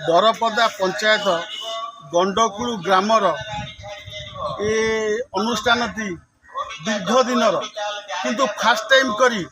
दरपदा panchayat गंडकुल grammar ए अनुष्ठान दीर्घ दिनर किंतु फास्ट टाइम करी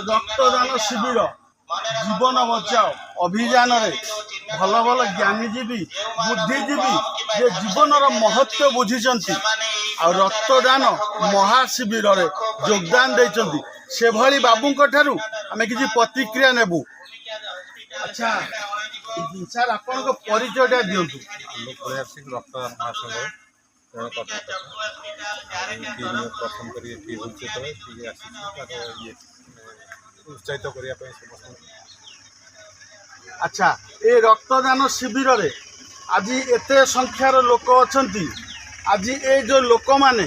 रक्तदान शिविर जीवन बचाओ अभियान भल भल ज्ञानीजीवी बुद्धिजीवी जे जीवन महत्व बुझी आ रक्तदान महाशिविर योगदान देइचंती से भली बाबू ठारू आमे किसी प्रतिक्रिया नेबू। अच्छा सर आपण को परिचयटा दिंतु। आलोक सिंह रक्तदान महासंघ प्रथम कर उत्साहित करने। अच्छा ए रक्तदान शिविर रे आज एते संख्यार लोक अछंती आज ए जो लोक माने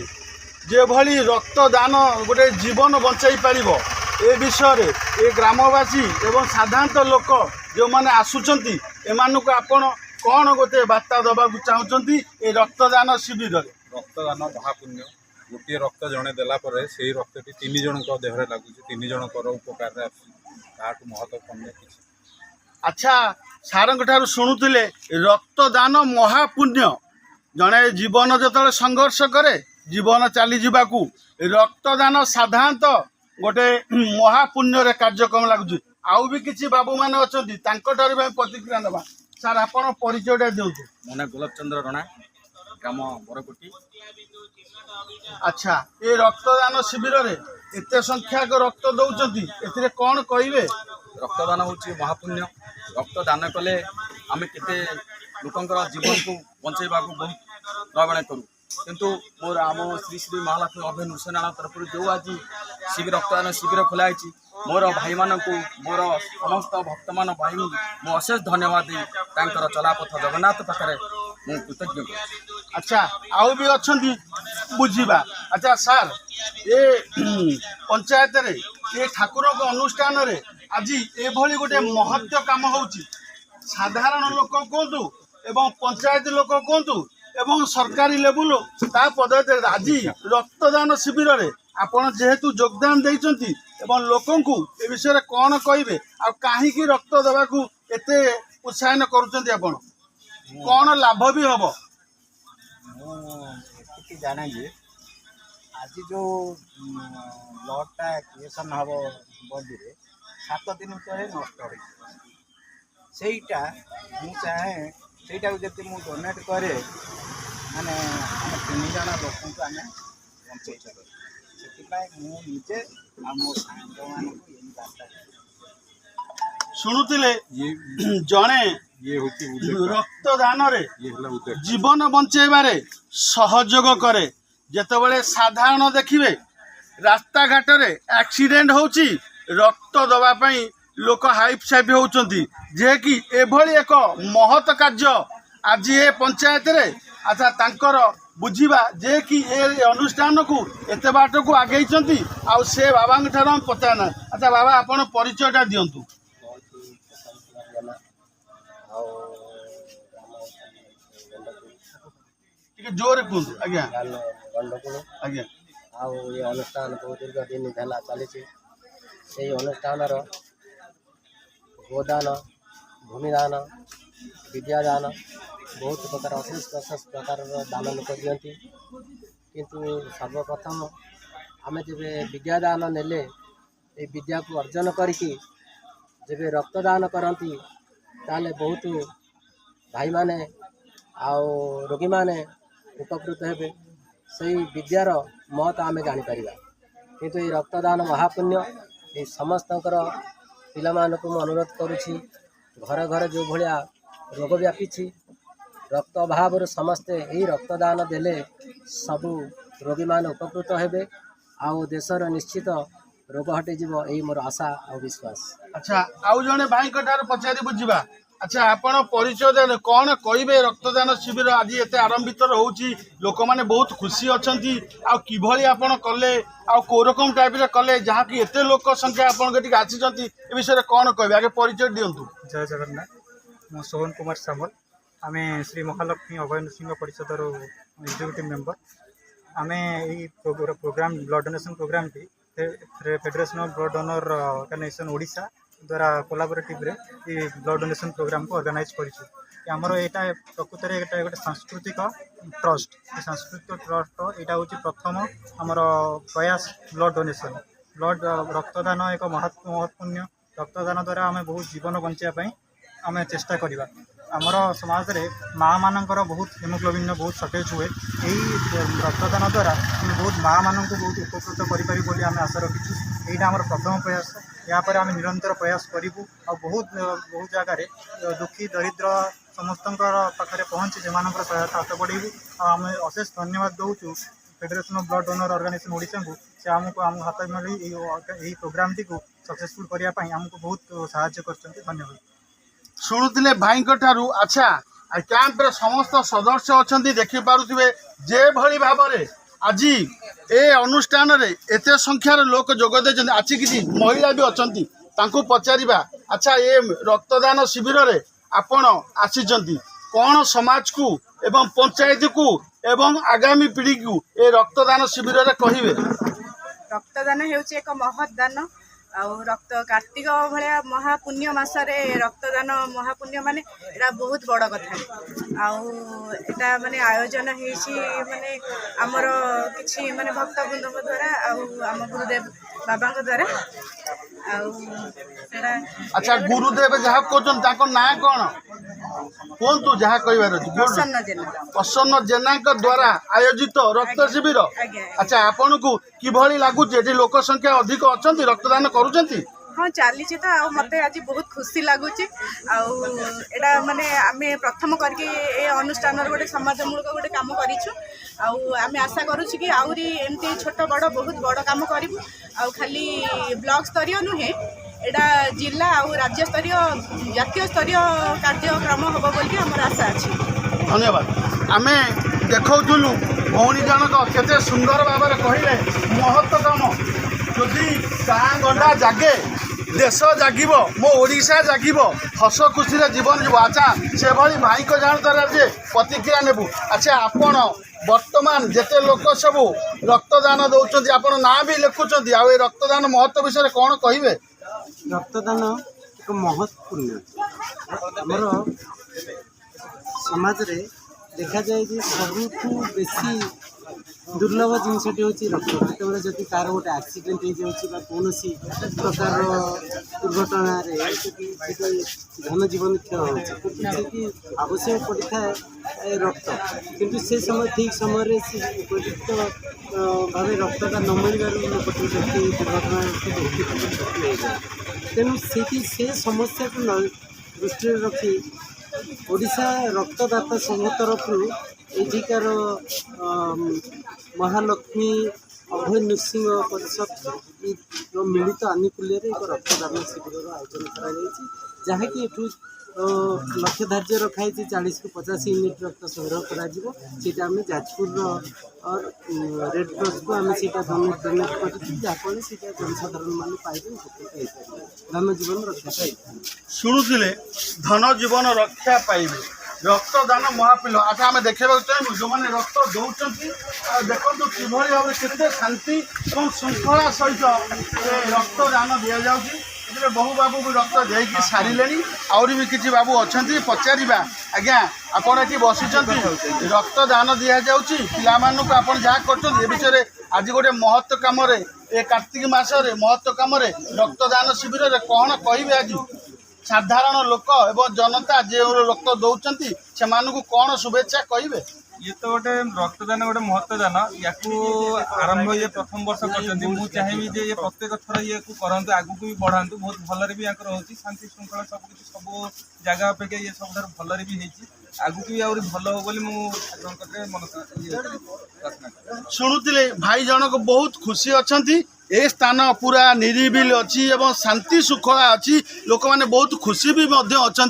जे भली रक्तदान गोटे जीवन बचाई पारिबो ए विषय रे ए ग्रामवासी एवं साधारणतः लोक जो माने आसुचंती एमानुको आपण कौन गोटे बार्ता दबा चाहूँगी ए रक्तदान शिविर रे? रक्तदान महापुण्य गोटे रक्त जड़े देला से रक्तटी 3 जन देहरे लगुच 3 जनकर उपकार महत्वपूर्ण किसी। अच्छा सार ठार शुणुले रक्तदान महापुण्य जड़े जीवन जो संघर्ष करे जीवन चली जावाकू रक्तदान साधारणतः गोटे महापुण्य कार्यक्रम लगुच। आउ भी किसी बाबू मैंने अच्छा प्रतिक्रिया नवा। सार आपण परिचयटा दिंतु। मो ना गोलाब चंद्र रणा ग्राम बरकोटी। अच्छा ये रक्तदान शिविर रे एते संख्यक रक्त दौरान ए कौन कहे? रक्तदान हूँ महापुण्य रक्तदान कले आम के लोकंर जीवन को बचाइबा बहुत प्रवण करूँ किंतु मोर आम श्री श्री महालक्ष्मी अभय नृसिंहनारायण तरफ जो आज शिविर रक्तदान शिविर खोलाई मोर भाई मानक मोर समस्त भक्त मान भाई मु अशेष धन्यवाद दी चलापथ जगन्नाथ पाखे मु कृतज्ञ। अच्छा आउ भी अच्छा बुझा। अच्छा सार ये पंचायत रे ये ठाकुर अनुष्ठान रे आज ये गोटे महत्व काम होची साधारण लोक कहतु एवं पंचायत लोक कहतु एवं सरकारी लेवल ता पद्धति आज रक्तदान शिविर रे आपण जेहेतु योगदान देइचंती एवं लोकंकु ए विषय कौन कहे आ कहीं रक्त देवाकू एते उत्साहन करुचंती आपण कौन लाभ भी हम? जाने जे आज जो ब्लडटा क्रिएशन हम बॉडी रे 7 दिन पर नष्ट हो सेटा मु चाहे सेटा जब मु डोनेट करे माने हम 3 जन लोक को आमे बंचै छे से मु निजे आ मो सांग मान को यही बात शुणुतिले जणे रक्तदान रे जीवन बंचेबारे सहयोग करे जेतेबेले साधारण देखिबे रास्ता घाट रे एक्सीडेंट होची रक्त दबा पई लोक हाइप साइप होउचंती जे कि एभली एक महत कार्य आज ए पंचायत रे। अच्छा तांकर बुझिबा जे कि ए अनुष्ठान को एते बाट को आगेइचंती आ से बाबा ठार हम पचाना। अच्छा बाबा आपण परिचयटा दियंतु। जोर कहतु आज्ञा गंडकुल आज्ञा आउ ये अनुष्ठान बहुत दीर्घ दिन है चली से अनुष्ठान गोदान भूमिदान विद्यादान बहुत प्रकार अशेष प्रकार दान लोक दिखती किंतु सर्वप्रथम आम जब विद्यादान नेले ये विद्या को अर्जन करके जब रक्तदान करती ताले बहुत भाई माने आउ रोगी माने उपकृत हेबे से विद्यार महत्व आम जापर किंतु ये रक्तदान महापुण्य ये समस्त पिला अनुरोध करुँची घरे घरे जो भाया रोग व्यापी रक्त अभाव समस्ते यही रक्तदान देले सबू रोगी मान उपकृत हेबे आउ देशर निश्चित रोग हटिज यही मोर आशा और विश्वास। अच्छा आउ जने भाई ठार पचारि बुझा। अच्छा आपण परिचय देने कौन कहे रक्तदान शिविर आज एत आरंभित होची लोक मैंने बहुत खुशी अच्छा किभली आपण कले आ को रकम टाइप कले जहाँ कि एते लोक संख्या आपड़ी आसी ए विषय कौन कहे आगे परिचय दिंतु। जय जगन्नाथ मो सोहन कुमार सामल आम श्री महालक्ष्मी अभय नृसिंह परिषदर एग्जीक्यूटिव मेंबर आम यही प्रोग्राम ब्लड डोनेशन प्रोग्राम टी federation of blood donor organization Odisha द्वारा कोलाबोरेटिव रे ये ब्लड डोनेशन प्रोग्राम को ऑर्गेनाइज करिछु आमर एटा प्रकृत में एटा गोटे सांस्कृतिक ट्रस्ट सांस्कृतिक ट्रस्ट एटा होची प्रथम आमर प्रयास ब्लड डोनेशन ब्लड रक्तदान एक महत्वपूर्ण रक्तदान द्वारा आम बहुत जीवन बचाई आम चेष्टा करवा आमर समाज रे माँ मानकर बहुत हेमोग्लोबिन बहुत सर्टेज हुए यही रक्तदान द्वारा आम बहुत माँ मान बहुत उपकृत करें आम आशा रखीचु यहाँ आम प्रथम प्रयास यापर आम निरंतर प्रयास करूँ आ बहुत बहुत जगह दुखी दरिद्र समस्त पाखे पहुँची से सहायता हाथ बढ़ेबू आम अशेष धन्यवाद दौचु federation of blood donor organization Odisha को से आमको आम हाथ मिली यही प्रोग्राम टी को सक्सेसफुल करने आमको बहुत साहाय्य कर धन्यवाद शुणुले भाई अच्छा कैंप रे समस्त सदस्य अच्छा देखिपे जे भली भाव में आज ए अनुष्ठान रे एते संख्यार लोक जोगदे आज किसी महिला भी अच्छा पचारिबा अच्छा ये रक्तदान शिविर रे आपण आसी कौन समाज को एवं पंचायत को एवं आगामी पीढ़ी को ए रक्तदान शिविर रे कहिबे रक्तदान हेउची एक महत् दान आउ रक्त कार्तिक भाया महापुण्य मसरे रक्तदान महापुण्य माने एटा बहुत बड़ कथा आउ एटा माने आयोजन हेछि माने हमर किछि माने भक्तवृंद द्वारा आउ हम गुरुदेव बाबा द्वारा आउ एटा अच्छा गुरुदेव जहाँ कहछन ताको ना कोन कोन तू जहाँ कहबार अछि प्रसन्न जेना प्रसन्न जेना द्वारा आयोजित रक्त शिविर अच्छा आपन को किभली लागु जे लोक संख्या अधिक अछंती रक्तदान करूछंती हाँ चली तो आ मत आज बहुत खुशी लगुच आटा माने आम प्रथम करके ए अनुष्ठान गोटे समाजमूलक गोटे काम करूँ आम आशा करुँ कि आहरी एमती छोट बड़ बहुत बड़ काम करूँ आउ खाली ब्लॉक स्तरीय नुहे एटा जिला आउ राज्य स्तरीय जातीय स्तरीय कार्यक्रम हम बोल आमर आशा अच्छी धन्यवाद आम देखुलु भौणी जनक केते सुंदर भाव में कहले महत्व काम जदि गाँ गंडा जागे देश जागिब मो ओडिशा जागिब हस खुशी जीवन जीव अच्छा से भाई भाई को जानतार जे प्रतिक्रिया नेबू अच्छा आपण वर्तमान जेते लोक सब रक्तदान दौरान आपण ना भी लिखुंट आ रक्तदान महत्व विषय कौन कहे रक्तदान एक महत्वपूर्ण आमर समाज रे देखा जाए कि सबुठू बेसी दुर्लभ जिनसटी हूँ रक्त जिते जदि कार गोटे आक्सीडेट हो कौन प्रकार दुर्घटन धन जीवन क्षय हो आवश्यक पड़ता है रक्त किंतु से समय ठीक समय उपयुक्त भाव रक्तटा न मिलवर लोक दुर्घटना तेणु से समस्या को दृष्टि रखी ओडिशा रक्तदाता संघ तरफ एठिकार महालक्ष्मी अभय नृसिंह परिषद मिलित आनुकूल्य एक रक्तदान शिविर आयोजन कराकि एठू लक्ष्य धार्य रखाई 40 ରୁ 50 यूनिट रक्त संग्रह करा आम जाजपुर रेड क्रॉस को आम डोनेट कर जनसाधारण मान पाइबे धन जीवन रक्षा पाइबे शुणुले धन जीवन रक्षा पाइबे रक्तदान महापिल अच्छा आम देखा चाहूँ जो मैंने रक्त दौरान देखो कि भाव में केते शांति और श्रृंखला सहित रक्तदान दि जाऊँगी बहु बाबू भी रक्त देकी सारे आहरी भी किसी बाबू अच्छा पचारा आज्ञा आपड़ ये बसी रक्तदान दि जाऊँगी पिलाମାନଙ୍କୁ ଆପଣ जहाँ कर विषय आज गोटे महत्व कम ए कार्तिक मासरे महत्व कम रक्तदान शिविर में कौन कहे आज साधारण लोक एवं जनता जो रक्त दौरान से कौन शुभेच्छा कहे ये तो गोटे रक्तदान गोटे महत्वदान या आरंभ ये प्रथम वर्ष कर चाहिए जे ये प्रत्येक थर ये करते आगू भी बढ़ातु बहुत भलरे भी रोचे शांति श्रृंखला सब जगह अपेक्षा ये सब भलरे भी आगू भी आहरी भल हो बोली मन शुणुले भाई जनक बहुत खुशी अच्छा ए स्थान पूरा निरिबिल अच्छी एवं शांति सुखला अच्छी लोक मैंने बहुत खुशी भी अच्छा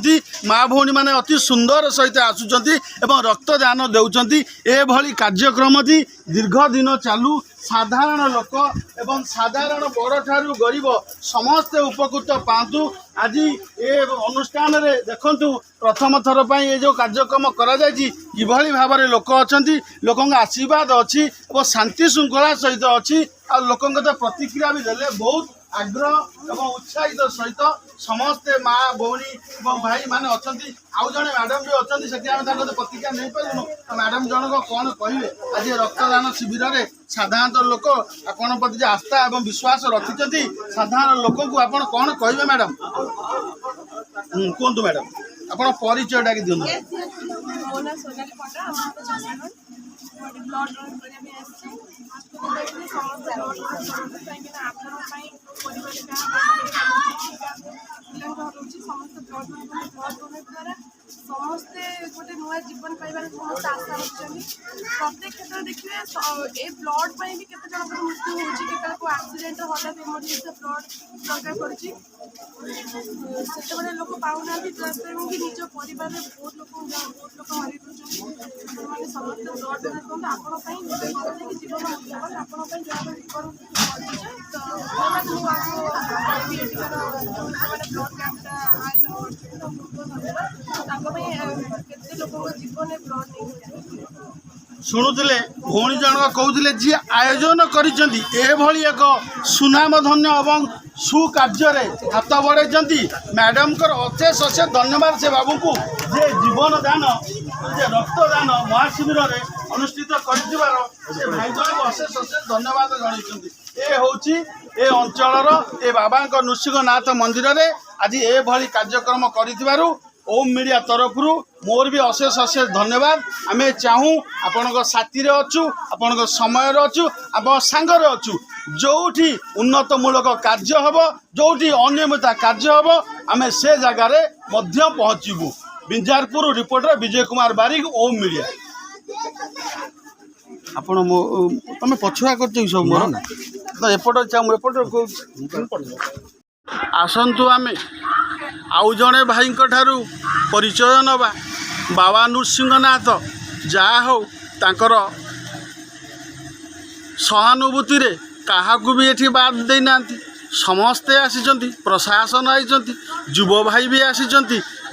माँ भौणी मैंने अति सुंदर सहित आसुँच रक्तदान देउछंती एभली कार्यक्रम दीर्घ दिन चालू साधारण लोक एवं साधारण बड़ ठारू गरीब समस्ते उपकृत पातु आज ए अनुष्ठान रे देखंतु प्रथम थर पर ये जो कार्यक्रम करा जायछि किभली भाव में लोक अच्छा लोक आशीर्वाद अच्छी और शांति श्रृंखला सहित अच्छी आ लोक प्रतिक्रिया भी देले बहुत आग्रह और उत्साहित सहित समस्ते माँ भौणी और भाई मैंने अच्छा आउ जड़े मैडम भी अच्छा से प्रतिक्रिया नहीं पारूँ तो मैडम जनक कौन कहे आज रक्तदान शिविर में साधारणतः लोक आपण प्रति आस्था और विश्वास रखिंट साधारण लोक को आप कौन कहे मैडम कहतु मैडम आप परिचय डाक दिखाँ ମୋ ନାଁ ସୋନାଲି ପଣ୍ଡା ଆମ ଛାତ୍ରଗଣ ଗୋଟେ ବ୍ଲଡ୍ ଡୋନେଟ୍ କରିବା ପାଇଁ ଆସିଛି ହସ୍ପିଟାଲରେ ସମସ୍ତେ ବ୍ଲଡ୍ ଡୋନେଟ୍ କରନ୍ତୁ କାହିଁକିନା ଆପଣଙ୍କ ପାଇଁ ପରିବାରିକ ପିଲାଙ୍କ ରହୁଛି ସମସ୍ତେ ବ୍ଲଡ୍ ଡୋନେଟ୍ ଦ୍ୱାରା ସମସ୍ତେ ଗୋଟେ ନୂଆ ଜୀବନ ପାଇବାର ସମସ୍ତେ ଆଶା ରଖିଛନ୍ତି ପ୍ରତ୍ୟେକ କ୍ଷେତ୍ରରେ ଦେଖିବେ ଏ ବ୍ଲଡ୍ ପାଇଁ ବି କେତେ ଜଣଙ୍କର ମୃତ୍ୟୁ ହେଉଛି କେତେବେଳେ କେଉଁ ଆକ୍ସିଡେଣ୍ଟ ହଠାତ୍ ଏମର୍ଜେନ୍ସି ବ୍ଲଡ୍ ଦରକାର ପଡ଼ୁଛି ସେତେବେଳେ ଲୋକ ପାଉନାହାନ୍ତି ତେଣୁକି ନିଜ ପରିବାରରେ ବହୁତ ଲୋକ ହରିଦଉଛନ୍ତି ଆପଣମାନେ ସମସ୍ତେ ବ୍ଲଡ୍ ଡୋନେଟ୍ କରନ୍ତୁ ଆପଣ ପାଇଁ କି ଜୀବନ ମୂଲ୍ୟବାନ ଆପଣ ପାଇଁ ଯାହା ଜୀବନ ବଞ୍ଚିଛି ତ ମୁଁ କହିବି ଏଠିକାର ଯେଉଁମାନେ ବ୍ଲଡ୍ କ୍ୟାମ୍ପଟା ଆୟୋଜନ କରୁଛନ୍ତି ତ ବହୁତ ଧନ୍ୟବାଦ ତାଙ୍କ ପାଇଁ କେତେ ଲୋକଙ୍କ ଜୀବନରେ ବ୍ଲଡ୍ ନେଇକି शुणुले भौणी जनक कहते जी आयोजन करी एक सुनामधन्य और सुकार्य हाथ बढ़ाई मैडम अशेष अशेष धन्यवाद से बाबू को जे जीवन दान जे रक्तदान महाशिविर में अनुष्ठित कर भाई जन अशेष अशेष धन्यवाद जनई ए अंचल ए बाबा नृसिंहनाथ मंदिर में आज ये कार्यक्रम कर ओम मीडिया तरफ मोर भी अशेष अशेष धन्यवाद आम चाहूँ आपण साथी अच्छु आपण समय अच्छु आप सांगरे अच्छु जोठी उन्नतमूलक कार्य हम जोठी अनियमित कार्य हम आम से जगार पहुँचबू बिंजारपुर रिपोर्टर विजय कुमार बारिक ओम मीडिया आपण तुम पछुआ कर सब मोर ना तो एपट चाहूँ एपट आसतु आम आउ जड़े भाई परिचय नवा बाबा नृसिंहनाथ जहा हो तांकर सहानुभूति रे काहाकू भी एठी बाद देना समस्ते आसी प्रशासन आई युव भाई भी आसी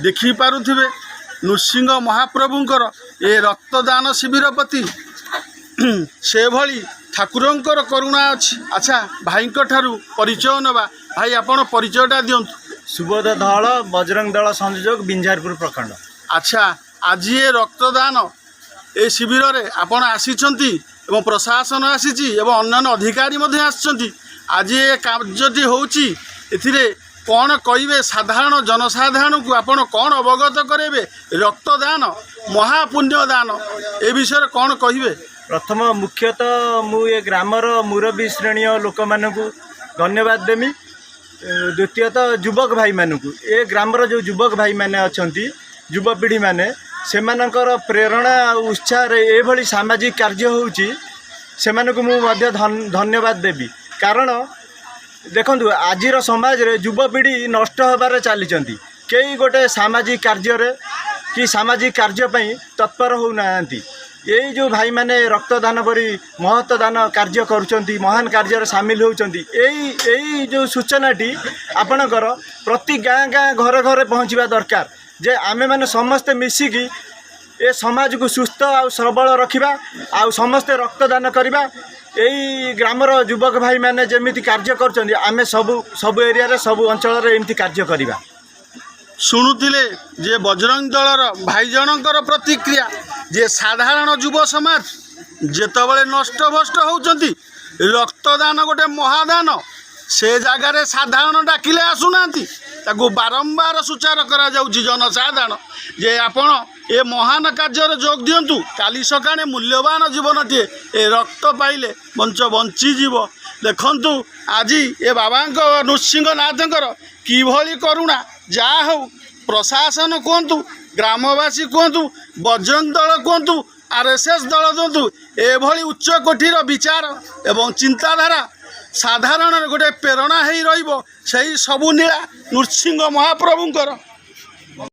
देखी पारुथिबे नृसिंह महाप्रभुंकर ए रक्तदान शिविर प्रति से भली ठाकुरंकर करुणा अच्छी अच्छा भाई परिचय नवा भाई आपण परिचयटा दियंतु सुबोध धल बजरंग दल संयोजक बिंजारपुर प्रखंड अच्छा आज ये रक्तदान ए शिविर में आपण आसीचंती एवं प्रशासन आसीची एवं अन्य अधिकारी मध्य आसीचंती आज ये कार्यटी होउची एथिरे कौन कहिबे साधारण जनसाधारण को आपण कौन अवगत करेबे रक्तदान महापुण्यदान ए विषय कौन कहिबे प्रथम मुख्यतः मु ये ग्रामर मुरबी श्रेणी लोक मानकु धन्यवाद देमी द्वितीयतः युवक भाई मानकु ए ग्रामर जो युवक भाई माने अछंती युवपीढ़ी माने सेमानकर प्रेरणा उत्साह एभली सामाजिक कार्य होउची सेमानकु मु मध्य धन्यवाद देबी कारण देखंतु आजिर समाज रे युवपीढ़ी नष्ट होबार चलीचंती कई गोटे सामाजिक कार्य रे कि सामाजिक कार्य पई तत्पर हो नांती यही जो भाई माने रक्तदान परी महत्वदान कार्य करुचंती महान कार्य सामिल होउचंती यही जो सूचनाटी आपणकर प्रति गाँ गाँ घर घर पहुँचवा दरकार जे आमे माने समस्ते मिसिकी ए समाज को सुस्थ आ सबल रखिबा आ समस्ते रक्तदान करिबा यही ग्रामर युवक भाई माने जेमिति कार्य करचंती आमे सब एरिया रे सब अंचल रे एमिति कार्य करिबा शुणुले जे बजरंग दलर भाई जनकर प्रतिक्रिया जे साधारण युव समाज जेतबले नष्ट भष्ट होउचंती रक्तदान गोटे महादान से जगार साधारण डाकिले आसुनांती ताकू बारंबार सूचार करा जाउची जनसाधारण जे आपण ए महान कार्य जोग दियंतु काली सकाळे मूल्यवान जीवनटे ए रक्त पाइले बंची जीव देखंतु आज ए बाबांक नृसिंहनाथंकर किभली करुणा जा हो प्रशासन कहतु ग्रामवासी कहतु बजरंग दल कहतु आरएसएस दल कहतु एभली उच्च कोटीर विचार एवं चिंताधारा साधारण गोटे प्रेरणा हो रही सबू नीला नृसिंह महाप्रभुंकर